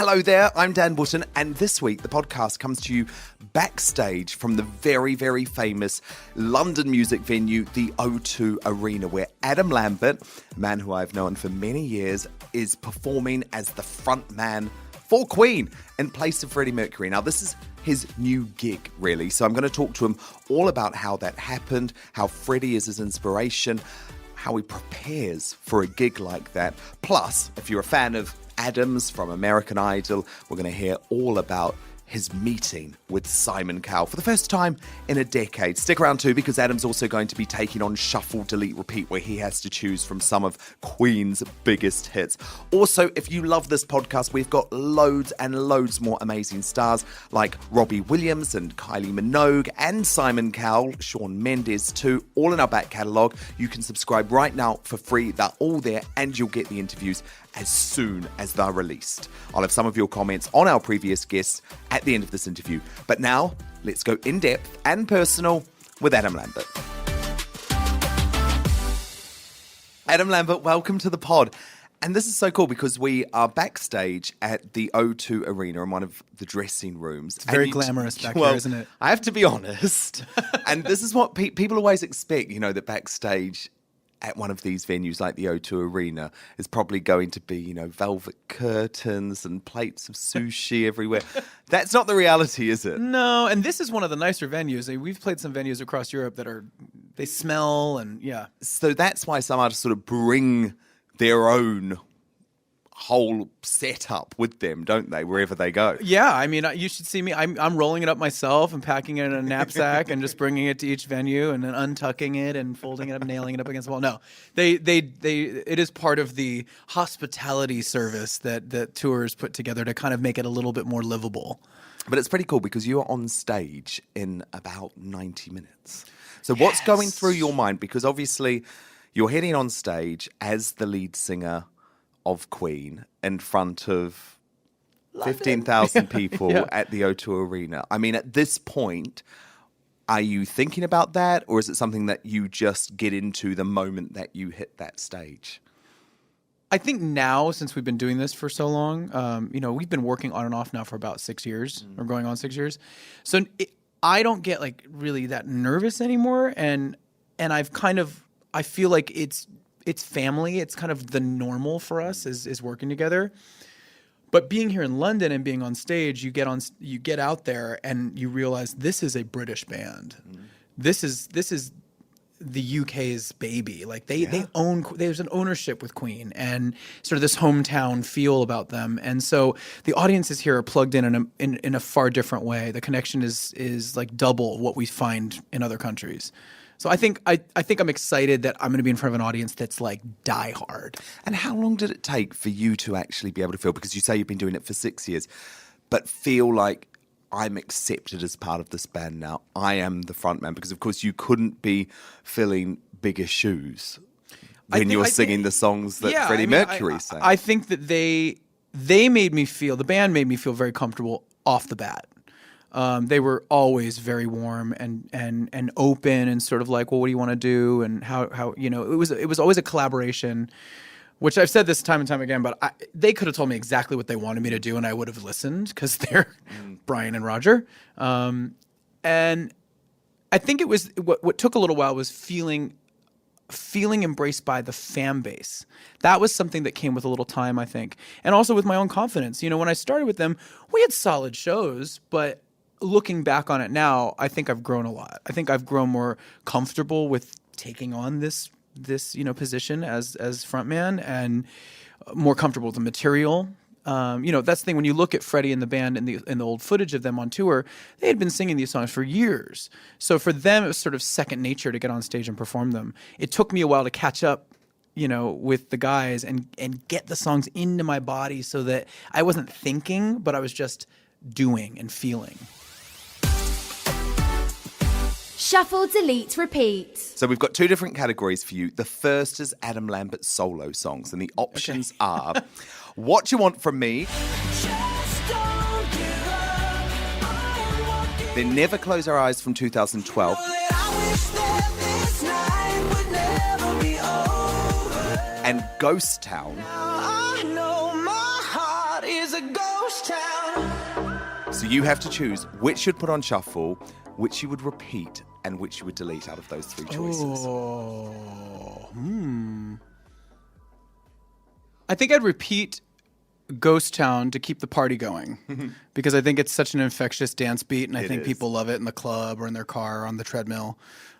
Hello there, I'm Dan Button, and this week the podcast comes to you backstage from the very, very famous London music venue, the O2 Arena, where Adam Lambert, a man who I've known for many years, is performing as the frontman for Queen in place of Freddie Mercury. Now, this is his new gig, really, so I'm going to talk to him all about how that happened, how Freddie is his inspiration, how he prepares for a gig like that. Plus, if you're a fan of Adams from American Idol, we're going to hear all about his meeting with Simon Cowell for the first time in a decade. Stick around too, because Adam's also going to be taking on Shuffle, Delete, Repeat, where he has to choose from some of Queen's biggest hits. Also, if you love this podcast, we've got loads and loads more amazing stars like Robbie Williams and Kylie Minogue and Simon Cowell, Shawn Mendes too, all in our back catalogue. You can subscribe right now for free. They're all there, and you'll get the interviews as soon as they're released. I'll have some of your comments on our previous guests at the end of this interview. But now, let's go in-depth and personal with Adam Lambert. Adam Lambert, welcome to the pod. And this is so cool because we are backstage at the O2 Arena in one of the dressing rooms. It's very glamorous back there, isn't it? I have to be honest. And this is what people always expect, that backstage at one of these venues like the O2 Arena is probably going to be, velvet curtains and plates of sushi everywhere. That's not the reality, is it? No, and this is one of the nicer venues. We've played some venues across Europe they smell and yeah. So that's why some artists sort of bring their own whole setup with them, don't they, wherever they go? Yeah, I mean, you should see me. I'm rolling it up myself and packing it in a knapsack and just bringing it to each venue and then untucking it and folding it up, nailing it up against the wall. No, it is part of the hospitality service that tours put together to kind of make it a little bit more livable. But it's pretty cool because you are on stage in about 90 minutes. So what's going through your mind? Because obviously you're heading on stage as the lead singer of Queen in front of 15,000 people at the O2 Arena. I mean, at this point, are you thinking about that, or is it something that you just get into the moment that you hit that stage? I think now, since we've been doing this for so long, we've been working on and off now for about 6 years, or going on 6 years. So I don't get really that nervous anymore, and I feel like it's family. It's kind of the normal for us is working together. But being here in London and being on stage, you get out there and you realize this is a British band. Mm. This is the UK's baby. They own. There's an ownership with Queen and sort of this hometown feel about them. And so the audiences here are plugged in a far different way. The connection is like double what we find in other countries. So I think I'm excited that I'm going to be in front of an audience that's like diehard. And how long did it take for you to actually be able to feel, because you say you've been doing it for 6 years, but feel like I'm accepted as part of this band now. I am the front man, because of course you couldn't be filling bigger shoes when you're singing the songs that Freddie Mercury sang. I think that the band made me feel very comfortable off the bat. They were always very warm and open and sort of like, well, what do you want to do? And how it was always a collaboration, which I've said this time and time again, but they could have told me exactly what they wanted me to do and I would have listened, because they're Brian and Roger. And I think it was what took a little while was feeling embraced by the fan base. That was something that came with a little time, I think. And also with my own confidence. When I started with them, we had solid shows, but looking back on it now, I think I've grown a lot. I think I've grown more comfortable with taking on this position as frontman, and more comfortable with the material. That's the thing when you look at Freddie and the band and the old footage of them on tour, they had been singing these songs for years. So for them, it was sort of second nature to get on stage and perform them. It took me a while to catch up, with the guys and get the songs into my body so that I wasn't thinking, but I was just doing and feeling. Shuffle, delete, repeat. So we've got two different categories for you. The first is Adam Lambert's solo songs, and the options are What You Want From Me, then Never Close Our Eyes from 2012, and Ghost Town. I know my heart is a ghost So you have to choose which you'd put on shuffle, which you would repeat, and which you would delete out of those three choices. I think I'd repeat Ghost Town to keep the party going because I think it's such an infectious dance beat, and I think people love it in the club or in their car or on the treadmill.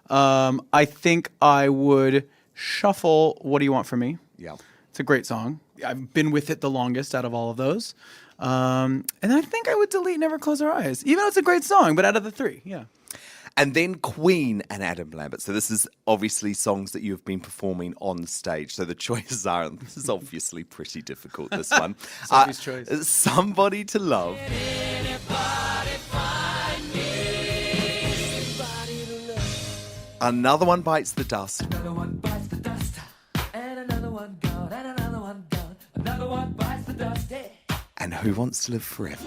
I think I would shuffle What Do You Want From Me? Yeah. It's a great song. I've been with it the longest out of all of those. And I think I would delete Never Close Our Eyes, even though it's a great song, but out of the three, yeah. And then Queen and Adam Lambert. So this is obviously songs that you have been performing on stage. So the choices are, and this is obviously pretty difficult, this one. Sophie's choice. Somebody to Love. Another One Bites the Dust. Another one bites the dust, and another one gone, and another one gone. Another one bites the dust, yeah. And Who Wants to Live Forever.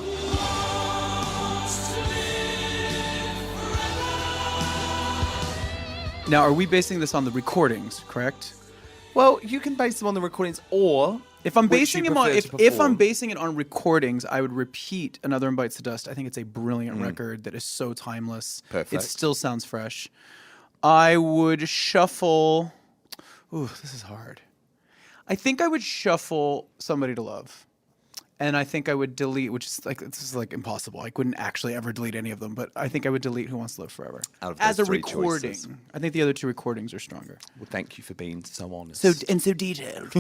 Now, are we basing this on the recordings, correct? Well, you can base them on the recordings, or If I'm which basing you him on, prefer to if I'm perform. basing it on recordings, I would repeat Another One Bites the Dust. I think it's a brilliant record that is so timeless. Perfect. It still sounds fresh. I would shuffle. Ooh, this is hard. I think I would shuffle Somebody to Love. And I think I would delete, which is like, this is like impossible. I couldn't actually ever delete any of them, but I think I would delete Who Wants to Live Forever. Out of As those a three recording. choices. I think the other two recordings are stronger. Well, thank you for being so honest. So detailed.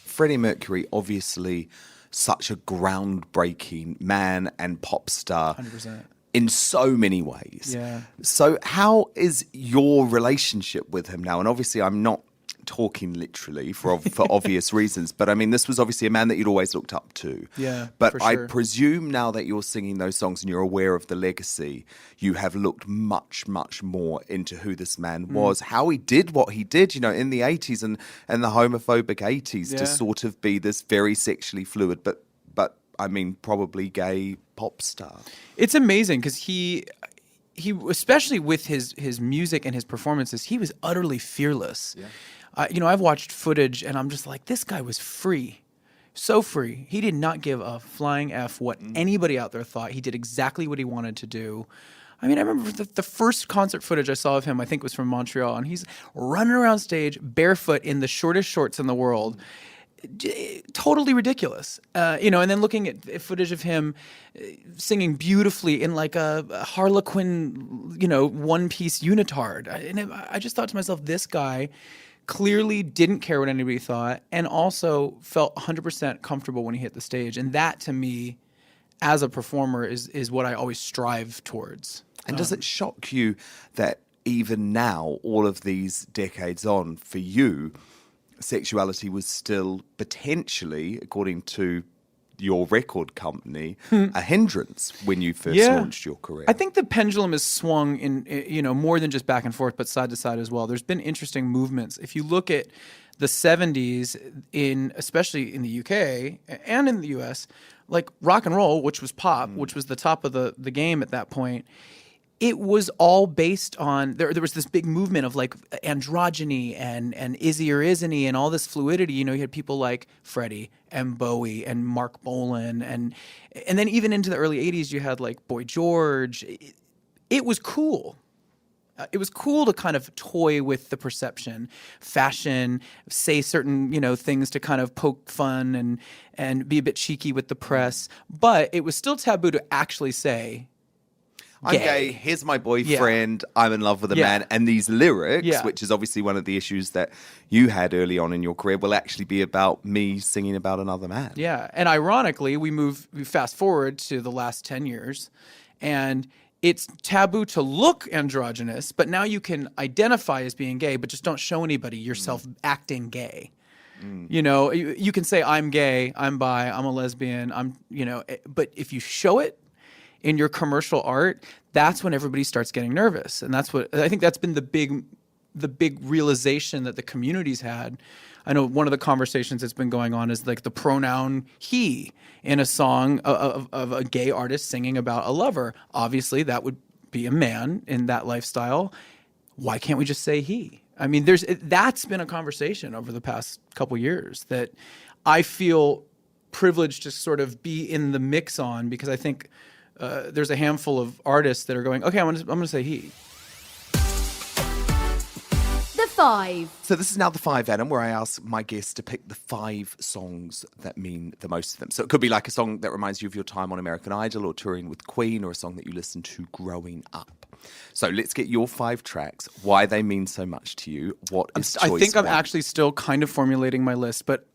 Freddie Mercury, obviously such a groundbreaking man and pop star 100%. in so many ways. Yeah. So how is your relationship with him now? And obviously I'm not talking literally for obvious reasons, but I mean, this was obviously a man that you'd always looked up to. Yeah, But for I sure. presume now that you're singing those songs and you're aware of the legacy, you have looked much, much more into who this man was, how he did what he did, you know, in the 80s and the homophobic 80s Yeah. to sort of be this very sexually fluid, but I mean, probably gay pop star. It's amazing because he especially with his music and his performances, he was utterly fearless. Yeah. You know, I've watched footage and I'm just like, this guy was free. So free. He did not give a flying F what anybody out there thought. He did exactly what he wanted to do. I mean, I remember the first concert footage I saw of him, I think was from Montreal, and he's running around stage barefoot in the shortest shorts in the world. Totally ridiculous, you know. And then looking at footage of him singing beautifully in like a Harlequin, you know, one-piece unitard, and I just thought to myself, this guy clearly didn't care what anybody thought, and also felt 100% comfortable when he hit the stage. And that, to me, as a performer, is what I always strive towards. And does it shock you that even now, all of these decades on, for you, sexuality was still potentially, according to your record company, a hindrance when you first launched your career? I think the pendulum has swung in, you know, more than just back and forth, but side to side as well. There's been interesting movements. If you look at the 70s, especially in the UK and in the US, like rock and roll, which was pop, which was the top of the game at that point, it was all based on, there was this big movement of like androgyny and is he or isn't he and all this fluidity. You know, you had people like Freddie and Bowie and Mark Bolan and then even into the early 80s you had like Boy George. It was cool. It was cool to kind of toy with the perception, fashion, say certain, you know, things to kind of poke fun and be a bit cheeky with the press. But it was still taboo to actually say, I'm gay, here's my boyfriend, Yeah. I'm in love with a Yeah. man. And these lyrics, Yeah. which is obviously one of the issues that you had early on in your career, will actually be about me singing about another man. Yeah, and ironically, we fast forward to the last 10 years, and it's taboo to look androgynous, but now you can identify as being gay, but just don't show anybody yourself acting gay. You know, you can say, I'm gay, I'm bi, I'm a lesbian, you know, but if you show it in your commercial art, that's when everybody starts getting nervous. And that's what I think that's been the big realization that the community's had. I know one of the conversations that's been going on is like the pronoun he in a song of a gay artist singing about a lover. Obviously, that would be a man in that lifestyle. Why can't we just say he? I mean, that's been a conversation over the past couple years that I feel privileged to sort of be in the mix on, because I think there's a handful of artists that are going, okay, I'm going to say he. The 5. So this is now the 5, Adam, where I ask my guests to pick the 5 songs that mean the most to them. So it could be like a song that reminds you of your time on American Idol or touring with Queen, or a song that you listened to growing up. So let's get your 5 tracks, why they mean so much to you. What is choice I think I'm 1? actually still kind of formulating my list, but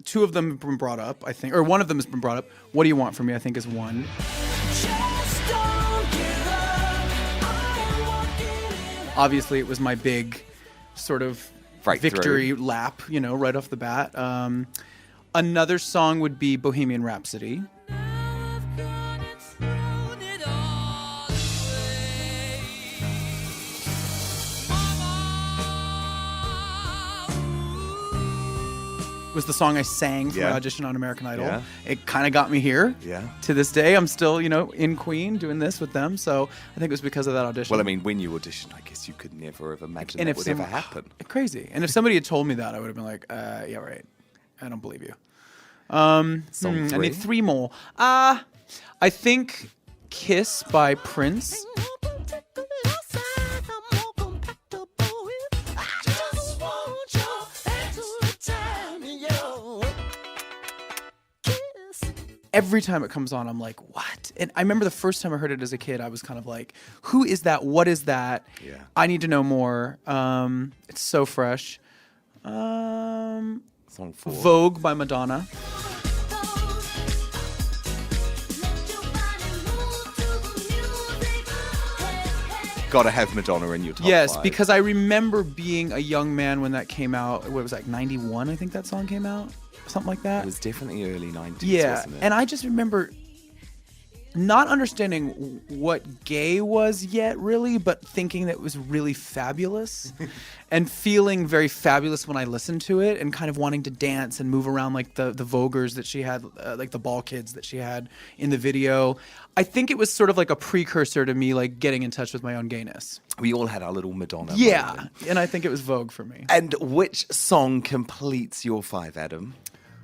2 of them have been brought up, I think, or one of them has been brought up. What Do You Want From Me, I think, is one. Obviously, it was my big sort of victory lap, right off the bat. Another song would be Bohemian Rhapsody. Was the song I sang for my audition on American Idol. Yeah. It kind of got me here. Yeah. To this day, I'm still, in Queen doing this with them. So I think it was because of that audition. Well, I mean, when you auditioned, I guess you could never have imagined that would ever happen. Crazy. And if somebody had told me that, I would have been like, yeah, right. I don't believe you. Song 3? I need 3 more. I think Kiss by Prince. Every time it comes on, I'm like, what? And I remember the first time I heard it as a kid, I was kind of like, who is that? What is that? Yeah. I need to know more. It's so fresh. Song 4. Vogue by Madonna. Gotta have Madonna in your top 5. Because I remember being a young man when that came out. What was that, 91, I think that song came out? Something like that. It was definitely early 90s, wasn't it? And I just remember not understanding what gay was yet, really, but thinking that it was really fabulous and feeling very fabulous when I listened to it, and kind of wanting to dance and move around like the Voguers that she had, like the ball kids that she had in the video. I think it was sort of like a precursor to me like getting in touch with my own gayness. We all had our little Madonna moment. And I think it was Vogue for me. And which song completes your 5, Adam?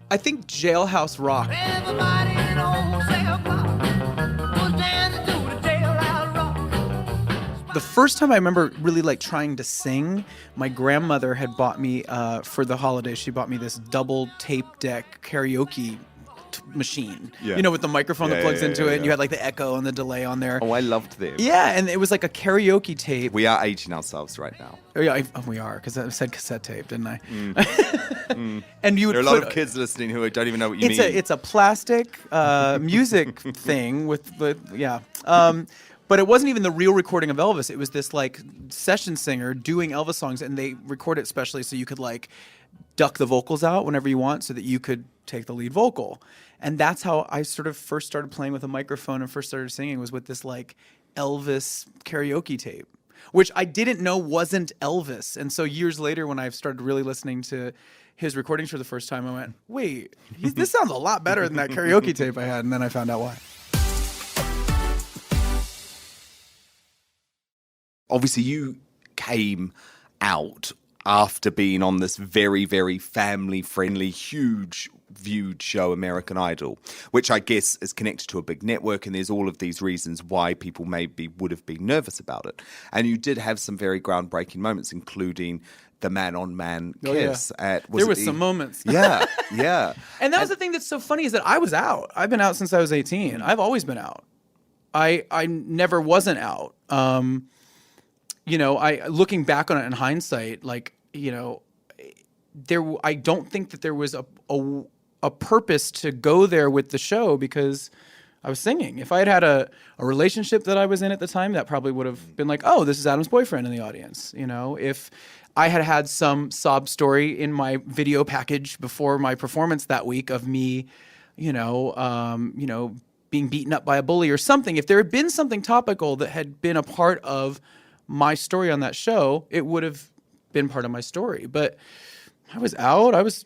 I think Jailhouse Rock. Everybody knows Cell Block was dancing to the Jailhouse Rock. The first time I remember really like trying to sing, my grandmother had bought me for the holidays. She bought me this double tape deck karaoke machine, with the microphone that plugs into it, and you had like the echo and the delay on there. Oh, I loved them. Yeah, and it was like a karaoke tape. We are aging ourselves right now. Oh, yeah, we are, because I said cassette tape, didn't I? And you would there are a lot of kids listening who don't even know what you mean. It's a plastic music thing with the but it wasn't even the real recording of Elvis. It was this like session singer doing Elvis songs, and they record it specially so you could like duck the vocals out whenever you want, so that you could take the lead vocal. And that's how I sort of first started playing with a microphone and first started singing, was with this like Elvis karaoke tape, which I didn't know wasn't Elvis. And so years later, when I started really listening to his recordings for the first time, I went, wait, this sounds a lot better than that karaoke tape I had. And then I found out why. Obviously, you came out after being on this very, very family-friendly, huge viewed show, American Idol, which I guess is connected to a big network, and there's all of these reasons why people maybe would have been nervous about it. And you did have some very groundbreaking moments, including the man-on-man kiss. There was some moments. Yeah. And that was the thing that's so funny, is that I was out. I've been out since I was 18. I've always been out. I never wasn't out. Looking back on it in hindsight, like, I don't think that there was a purpose to go there with the show, because I was singing. If I had had a relationship that I was in at the time, that probably would have been like, oh, this is Adam's boyfriend in the audience. If I had had some sob story in my video package before my performance that week of me, being beaten up by a bully or something, if there had been something topical that had been a part of my story on that show, it would have been part of my story. But I was out. I was,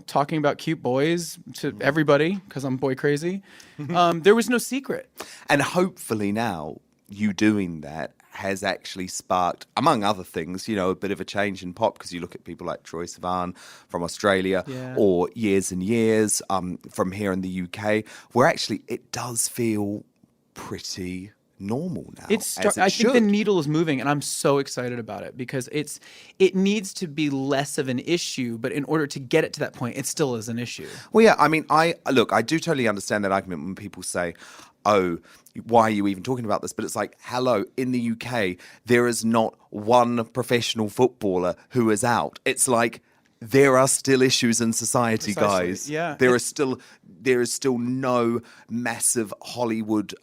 talking about cute boys to everybody, because I'm boy crazy. There was no secret. And hopefully now, you doing that has actually sparked, among other things, a bit of a change in pop, because you look at people like Troye Sivan from Australia, or Years and Years from here in the UK, where actually it does feel pretty normal now. I think the needle is moving, and I'm so excited about it, because it needs to be less of an issue, but in order to get it to that point, it still is an issue. Well, yeah, I mean, I do totally understand that argument when people say, oh, why are you even talking about this? But it's like, hello, in the UK, there is not one professional footballer who is out. It's like, there are still issues in society, guys. Yeah. There is still no massive Hollywood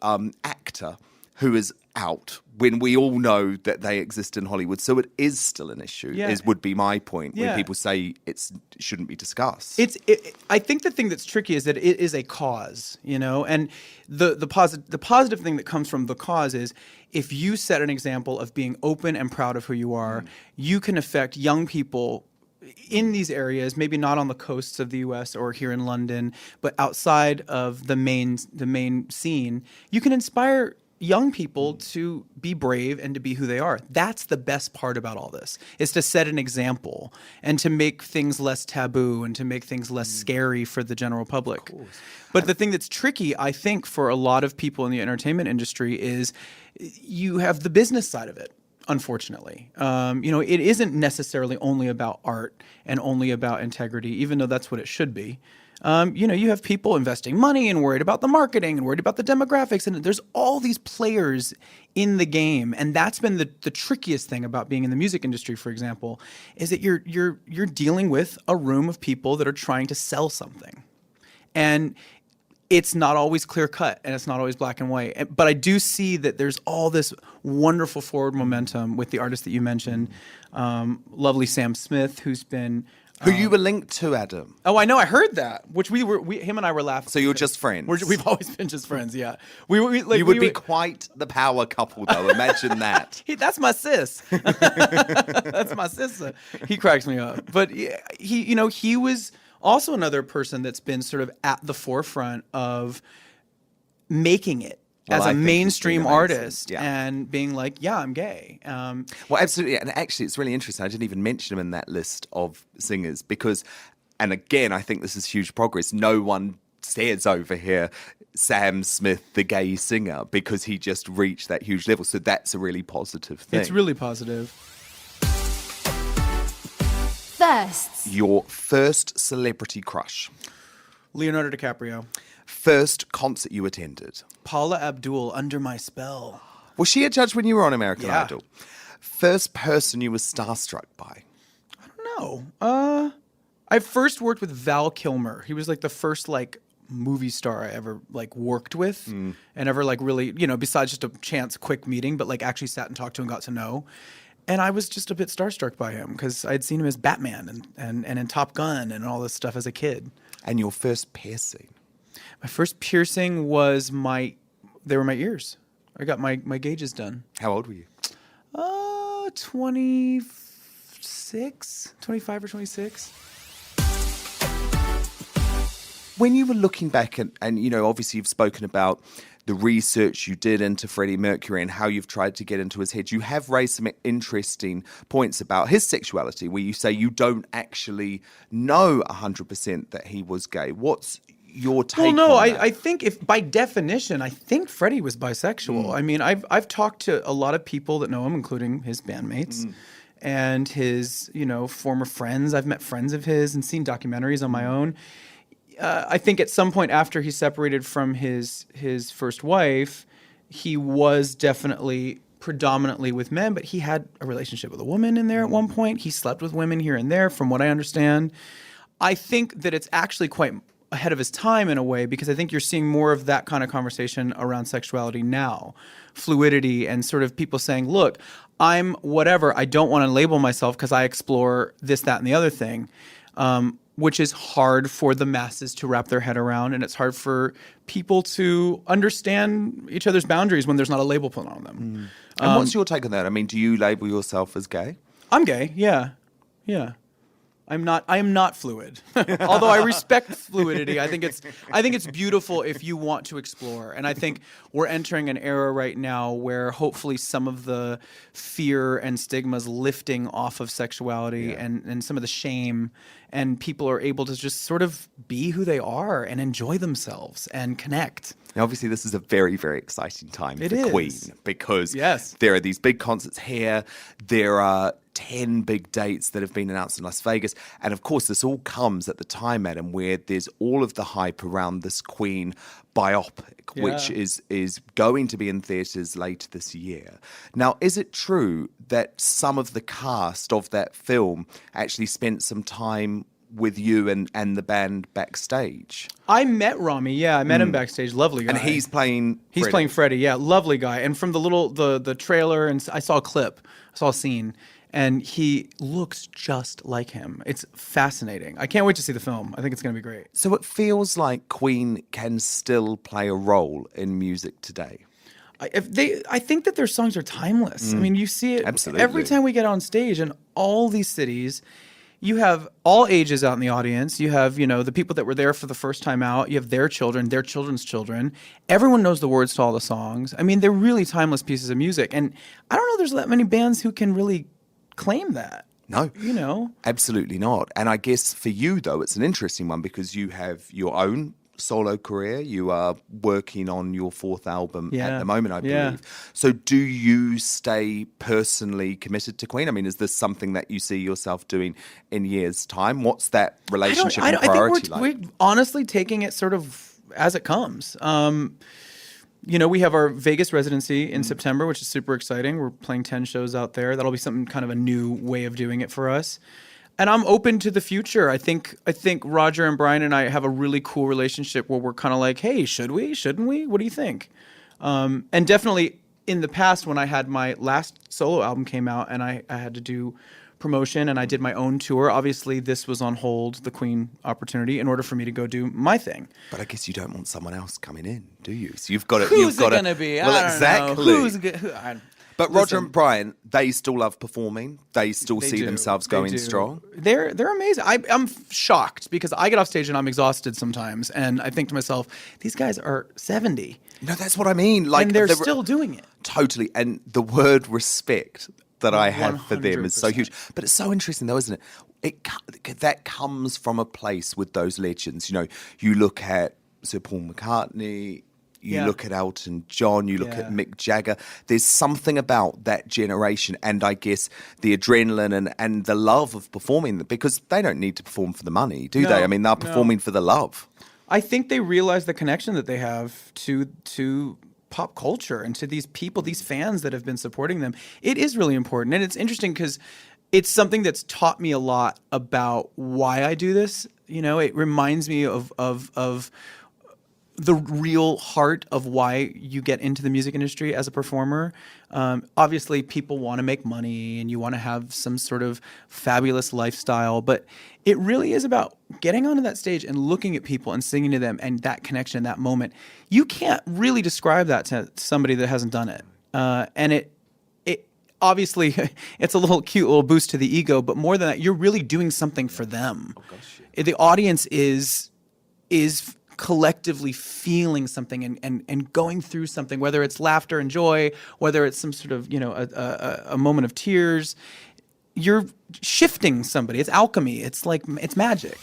actor who is out, when we all know that they exist in Hollywood. So it is still an issue, would be my point, when people say it shouldn't be discussed. I think the thing that's tricky is that it is a cause, and the positive thing that comes from the cause is, if you set an example of being open and proud of who you are, you can affect young people in these areas, maybe not on the coasts of the U.S. or here in London, but outside of the main scene. You can inspire young people to be brave and to be who they are. That's the best part about all this, is to set an example and to make things less taboo and to make things less scary for the general public. But the thing that's tricky, I think, for a lot of people in the entertainment industry is you have the business side of it. Unfortunately, it isn't necessarily only about art and only about integrity, even though that's what it should be. You have people investing money and worried about the marketing and worried about the demographics, and there's all these players in the game, and that's been the trickiest thing about being in the music industry, for example, is that you're dealing with a room of people that are trying to sell something, and it's not always clear cut and it's not always black and white. But I do see that there's all this wonderful forward momentum with the artists that you mentioned. Lovely Sam Smith, who's been... Who you were linked to, Adam. Oh, I know. I heard that, which him and I were laughing. So you're just friends? We've always been just friends, yeah. You would be quite the power couple, though. Imagine that. That's my sis. That's my sister. He cracks me up. But he was also another person that's been sort of at the forefront of making it as a mainstream artist and being like, yeah, I'm gay. Well, absolutely. And actually, it's really interesting. I didn't even mention him in that list of singers because, and again, I think this is huge progress. No one says over here, Sam Smith, the gay singer, because he just reached that huge level. So that's a really positive thing. It's really positive. Firsts. Your first celebrity crush. Leonardo DiCaprio. First concert you attended. Paula Abdul, Under My Spell. Was she a judge when you were on American Idol? First person you were starstruck by. I don't know. I first worked with Val Kilmer. He was like the first movie star I ever worked with and ever really, besides just a chance quick meeting, but actually sat and talked to him, got to know. And I was just a bit starstruck by him because I'd seen him as Batman and in Top Gun and all this stuff as a kid. And your first piercing? My first piercing was they were my ears. I got my gauges done. How old were you? 25 or 26. When you were looking back and obviously you've spoken about the research you did into Freddie Mercury and how you've tried to get into his head, you have raised some interesting points about his sexuality where you say you don't actually know 100% that he was gay. What's your take on that? I think if by definition, I think Freddie was bisexual. I mean, I've talked to a lot of people that know him, including his bandmates and his, former friends. I've met friends of his and seen documentaries on my own. I think at some point after he separated from his first wife, he was definitely predominantly with men, but he had a relationship with a woman in there at one point. He slept with women here and there, from what I understand. I think that it's actually quite ahead of his time in a way, because I think you're seeing more of that kind of conversation around sexuality now, fluidity, and sort of people saying, look, I'm whatever. I don't want to label myself because I explore this, that, and the other thing. Which is hard for the masses to wrap their head around, and it's hard for people to understand each other's boundaries when there's not a label put on them. And what's your take on that? I mean, do you label yourself as gay? I'm gay, yeah. I am not fluid. Although I respect fluidity. I think it's beautiful if you want to explore. And I think we're entering an era right now where hopefully some of the fear and stigmas lifting off of sexuality and some of the shame, and people are able to just sort of be who they are and enjoy themselves and connect. Now, obviously, this is a very, very exciting time It for is. Queen because Yes. there are these big concerts here. There are 10 big dates that have been announced in Las Vegas. And of course, this all comes at the time, Adam, where there's all of the hype around this Queen biopic, which is going to be in theatres later this year. Now, is it true that some of the cast of that film actually spent some time with you and the band backstage? I met Rami. I met him backstage. Lovely guy. And he's playing Freddie. Yeah, lovely guy. And from the trailer, and I saw a clip, I saw a scene, and he looks just like him. It's fascinating. I can't wait to see the film. I think it's going to be great. So it feels like Queen can still play a role in music today. I think that their songs are timeless. I mean, you see it Absolutely. every time we get on stage in all these cities. You have all ages out in the audience. You have, the people that were there for the first time out. You have their children, their children's children. Everyone knows the words to all the songs. I mean, they're really timeless pieces of music. And I don't know there's that many bands who can really claim that. No. Absolutely not. And I guess for you, though, it's an interesting one because you have your own solo career. You are working on your 4th album at the moment, I believe. Yeah. So do you stay personally committed to Queen? I mean, is this something that you see yourself doing in years' time? What's that relationship and priority I think we're honestly taking it sort of as it comes. We have our Vegas residency in September, which is super exciting. We're playing 10 shows out there. That'll be something kind of a new way of doing it for us. And I'm open to the future. I think Roger and Brian and I have a really cool relationship where we're kind of like, hey, should we? Shouldn't we? What do you think? And definitely in the past when I had my last solo album came out and I had to do promotion and I did my own tour, obviously this was on hold, the Queen opportunity, in order for me to go do my thing. But I guess you don't want someone else coming in, do you? So you've got to... Who's it going to be? Well, I don't know. exactly. But Roger and Brian, they still love performing. They still see do. themselves They going do. strong. They're amazing. I'm shocked because I get off stage and I'm exhausted sometimes, and I think to myself, these guys are 70. No, that's what I mean. Like, And they're still doing it. Totally. And the word respect that I have for them is so 100%. huge. But it's so interesting, though, isn't it? That comes from a place with those legends. You look at Sir Paul McCartney. You look at Elton John, you look at Mick Jagger. There's something about that generation and I guess the adrenaline and the love of performing, because they don't need to perform for the money, do they? I mean, they're performing for the love. I think they realize the connection that they have to pop culture and to these people, these fans that have been supporting them. It is really important. And it's interesting because it's something that's taught me a lot about why I do this. It reminds me of the real heart of why you get into the music industry as a performer. Obviously, people want to make money and you want to have some sort of fabulous lifestyle, but it really is about getting onto that stage and looking at people and singing to them and that connection in that moment. You can't really describe that to somebody that hasn't done it. And it obviously, it's a little cute little boost to the ego, but more than that, you're really doing something for them. Oh, gosh. The audience is collectively feeling something and going through something, whether it's laughter and joy, whether it's some sort of, a moment of tears. You're shifting somebody. It's alchemy. It's magic.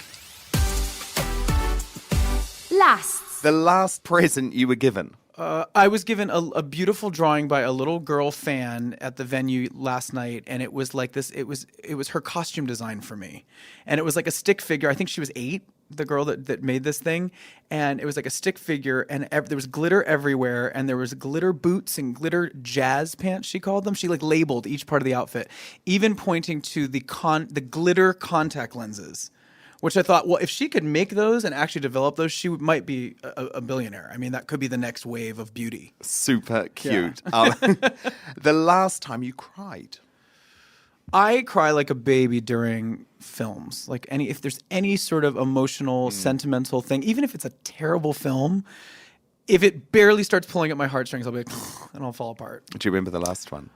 Last. The last present you were given. I was given a beautiful drawing by a little girl fan at the venue last night, and it was like this. It was her costume design for me, and it was like a stick figure. I think she was 8, the girl that made this thing, and it was like a stick figure, and there was glitter everywhere, and there was glitter boots and glitter jazz pants. She called them. She labeled each part of the outfit, even pointing to the glitter contact lenses. Which I thought, well, if she could make those and actually develop those, she might be a billionaire. I mean, that could be the next wave of beauty. Super cute. The last time you cried? I cry like a baby during films. If there's any sort of emotional, sentimental thing, even if it's a terrible film, if it barely starts pulling at my heartstrings, I'll be like, and I'll fall apart. Do you remember the last one?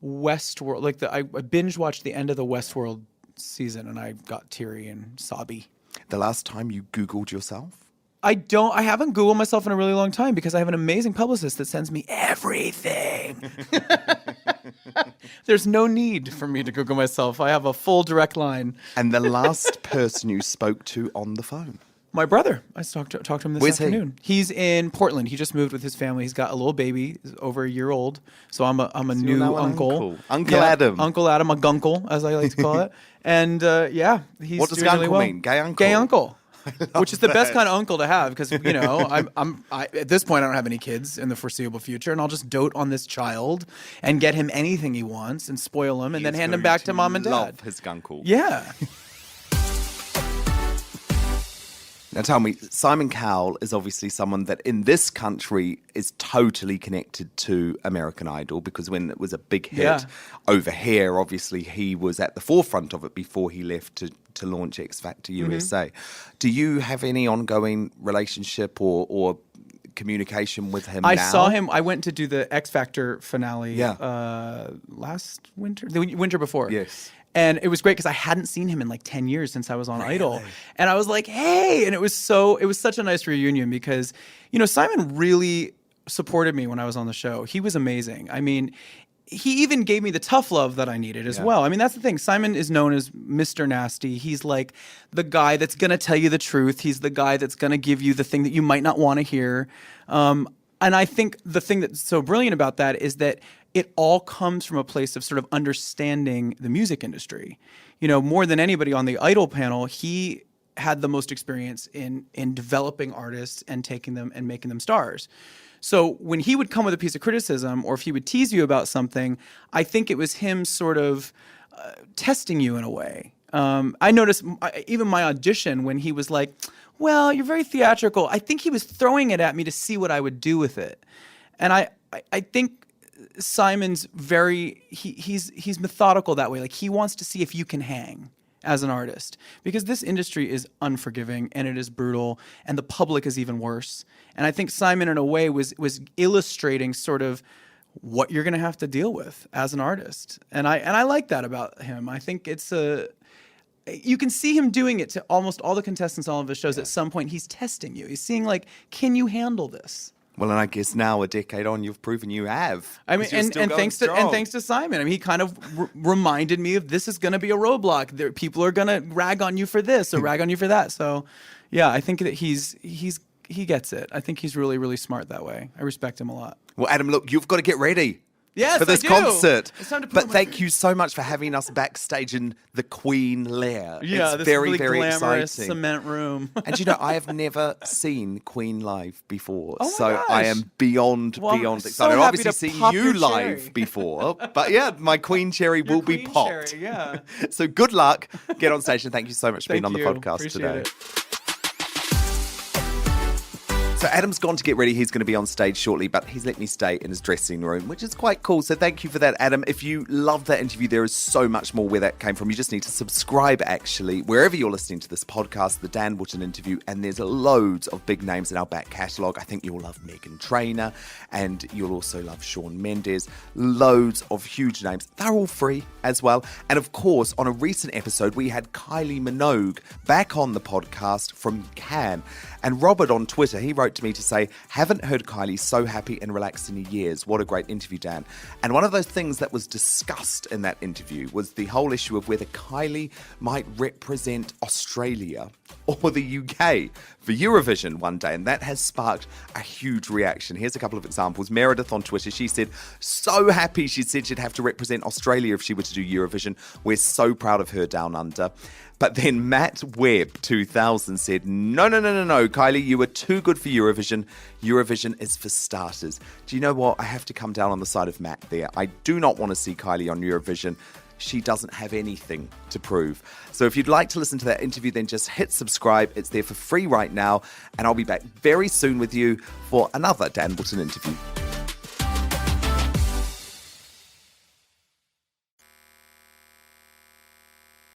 Westworld, I binge watched the end of the Westworld season, and I got teary and sobby. The last time you Googled yourself? I haven't Googled myself in a really long time because I have an amazing publicist that sends me everything. There's no need for me to Google myself. I have a full direct line. And the last person you spoke to on the phone? My brother. I talked to him this Where's afternoon. He's in Portland. He just moved with his family. He's got a little baby, he's over a year old. So I'm a you're new now an uncle. Uncle Adam. Uncle Adam, a gunkle, as I like to call it. And he's What does doing really gunkle well. mean? Gay uncle? Gay uncle. Which is the best that. kind of uncle to have because, I at this point I don't have any kids in the foreseeable future, and I'll just dote on this child and get him anything he wants and spoil him and then hand him back to mom and dad. Love his gunkle. Yeah. Now tell me, Simon Cowell is obviously someone that in this country is totally connected to American Idol because when it was a big hit over here, obviously he was at the forefront of it before he left to launch X Factor USA. Do you have any ongoing relationship or communication with him now? I saw him. I went to do the X Factor finale last winter, the winter before. Yes. And it was great because I hadn't seen him in like 10 years since I was on Idol. And I was like, hey, and it was such a nice reunion because, Simon really supported me when I was on the show. He was amazing. I mean, he even gave me the tough love that I needed as well. I mean, that's the thing. Simon is known as Mr. Nasty. He's like the guy that's going to tell you the truth. He's the guy that's going to give you the thing that you might not want to hear. And I think the thing that's so brilliant about that is that it all comes from a place of sort of understanding the music industry. More than anybody on the Idol panel, he had the most experience in developing artists and taking them and making them stars. So when he would come with a piece of criticism or if he would tease you about something, I think it was him sort of testing you in a way. I noticed even my audition when he was like, well, you're very theatrical. I think he was throwing it at me to see what I would do with it. And I think Simon's he's methodical that way. Like he wants to see if you can hang as an artist because this industry is unforgiving and it is brutal and the public is even worse. And I think Simon in a way was illustrating sort of what you're going to have to deal with as an artist. And I like that about him. I think you can see him doing it to almost all the contestants on all of his shows. At some point he's testing you. He's seeing like, can you handle this? Well, and I guess now a decade on, you've proven you have. I mean, and thanks to Simon. I mean, he kind of reminded me of this is going to be a roadblock. People are going to rag on you for this or rag on you for that. So, yeah, I think that he gets it. I think he's really, really smart that way. I respect him a lot. Well, Adam, look, you've got to get ready. Yes, for this I do. concert. It's time to put but on my thank you so much for having us backstage in the Queen lair. Yeah, it's this very, really very glamorous exciting. cement room. And I have never seen Queen live before, Oh my so gosh. I am beyond I'm excited. so I've happy obviously to seen pop you your live cherry. before, but yeah, my Queen cherry will be Queen popped. cherry, yeah. So good luck. Get on stage and thank you so much for being on the Thank you. podcast Appreciate today. it. So Adam's gone to get ready. He's going to be on stage shortly, but he's let me stay in his dressing room, which is quite cool. So thank you for that, Adam. If you loved that interview, there is so much more where that came from. You just need to subscribe, actually, wherever you're listening to this podcast, the Dan Wootton interview, and there's loads of big names in our back catalogue. I think you'll love Meghan Trainor, and you'll also love Shawn Mendes. Loads of huge names. They're all free as well. And of course, on a recent episode, we had Kylie Minogue back on the podcast from Cannes. And Robert on Twitter, he wrote to me to say, haven't heard Kylie so happy and relaxed in years. What a great interview, Dan. And one of those things that was discussed in that interview was the whole issue of whether Kylie might represent Australia or the UK for Eurovision one day. And that has sparked a huge reaction. Here's a couple of examples. Meredith on Twitter, she said, so happy she said she'd have to represent Australia if she were to do Eurovision. We're so proud of her down under. But then Matt Webb 2000 said, no, Kylie, you were too good for Eurovision. Eurovision is for starters. Do you know what? I have to come down on the side of Matt there. I do not want to see Kylie on Eurovision. She doesn't have anything to prove. So if you'd like to listen to that interview, then just hit subscribe. It's there for free right now. And I'll be back very soon with you for another Dan Wootton interview.